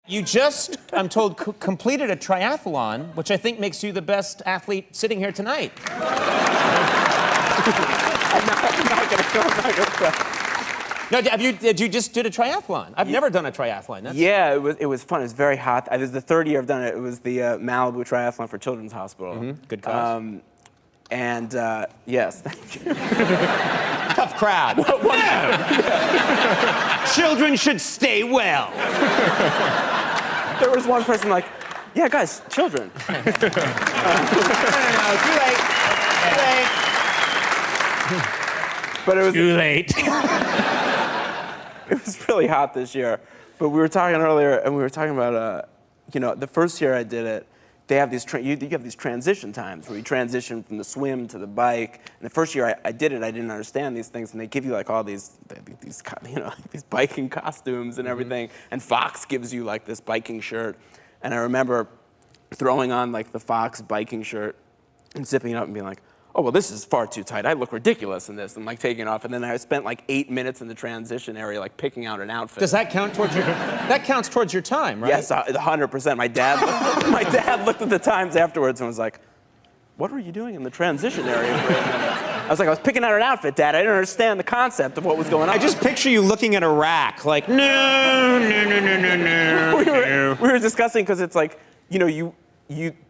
You just, I'm told, completed a triathlon, which I think makes you the best athlete sitting here tonight. I'm not gonna No, did you just did a triathlon? I've never done a triathlon. Yeah, it was fun. It was very hot. It was the third year I've done it. It was the Malibu Triathlon for Children's Hospital. Mm-hmm. Good cause. Yes, thank you. Tough crowd. Children should stay well. There was one person like, yeah, guys, children. No, too late. Too late. But it was too late. It was really hot this year. But we were talking earlier, and we were talking about, the first year I did it, they have these you have these transition times where you transition from the swim to the bike. And the first year I did it, I didn't understand these things, and they give you like all these biking costumes and everything. And Fox gives you like this biking shirt. And I remember throwing on like the Fox biking shirt and zipping it up and being like, oh, well, this is far too tight. I look ridiculous in this. And like taking it off. And then I spent like 8 minutes in the transition area, like picking out an outfit. Does that count towards that counts towards your time, right? Yes, 100%. My dad looked at the times afterwards and was like, what were you doing in the transition area for 8 minutes? I was like, I was picking out an outfit, Dad. I didn't understand the concept of what was going on. I just picture you looking at a rack like, no. We were discussing because it's like,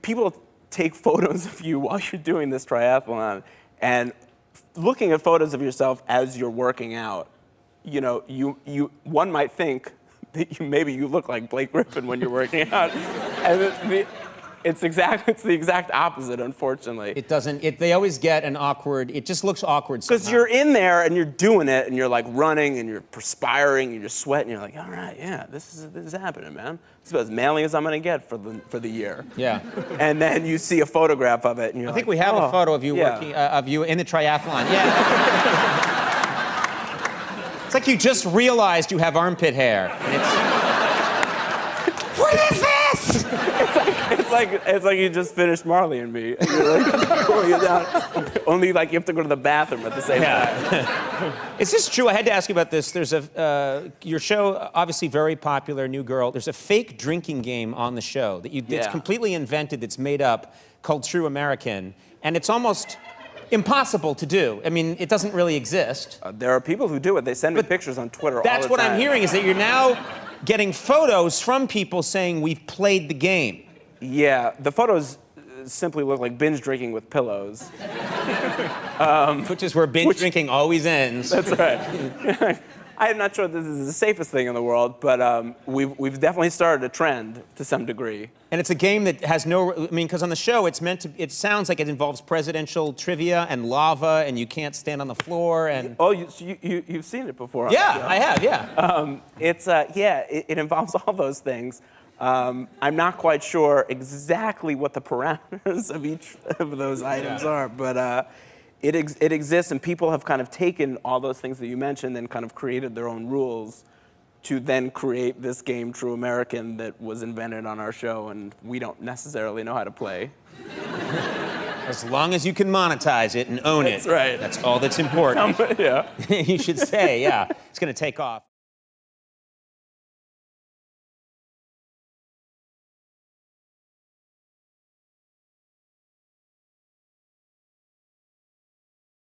people take photos of you while you're doing this triathlon, and looking at photos of yourself as you're working out, one might think that maybe you look like Blake Griffin when you're working out, and it's the exact opposite, unfortunately. It doesn't. They always get an awkward. It just looks awkward somehow. Because you're in there and you're doing it and you're like running and you're perspiring and you're sweating. You're like, all right, yeah, this is happening, man. This is about as manly as I'm gonna get for the year. Yeah. And then you see a photograph of it and you're I think we have a photo of you working of you in the triathlon. Yeah. It's like you just realized you have armpit hair. And it's. What is this? It's like you just finished Marley and Me. And you're like, pulling you down. Only like you have to go to the bathroom at the same time. Is this true? I had to ask you about this. There's your show, obviously very popular, New Girl. There's a fake drinking game on the show that's completely invented, that's made up, called True American, and it's almost impossible to do. I mean, it doesn't really exist. There are people who do it. They send me pictures on Twitter all the time. That's what I'm hearing, is that you're now getting photos from people saying we've played the game. Yeah, the photos simply look like binge drinking with pillows. Which is where binge drinking always ends. That's right. I'm not sure this is the safest thing in the world, but we've definitely started a trend to some degree. And it's a game that has because on the show it sounds like it involves presidential trivia and lava, and you can't stand on the floor and. Oh, you've seen it before. Yeah, I have. Yeah. It involves all those things. I'm not quite sure exactly what the parameters of each of those items are, but it exists, and people have kind of taken all those things that you mentioned and kind of created their own rules to then create this game, True American, that was invented on our show, and we don't necessarily know how to play. As long as you can monetize it and own it. That's right. That's all that's important. Yeah. You should say, yeah. It's going to take off.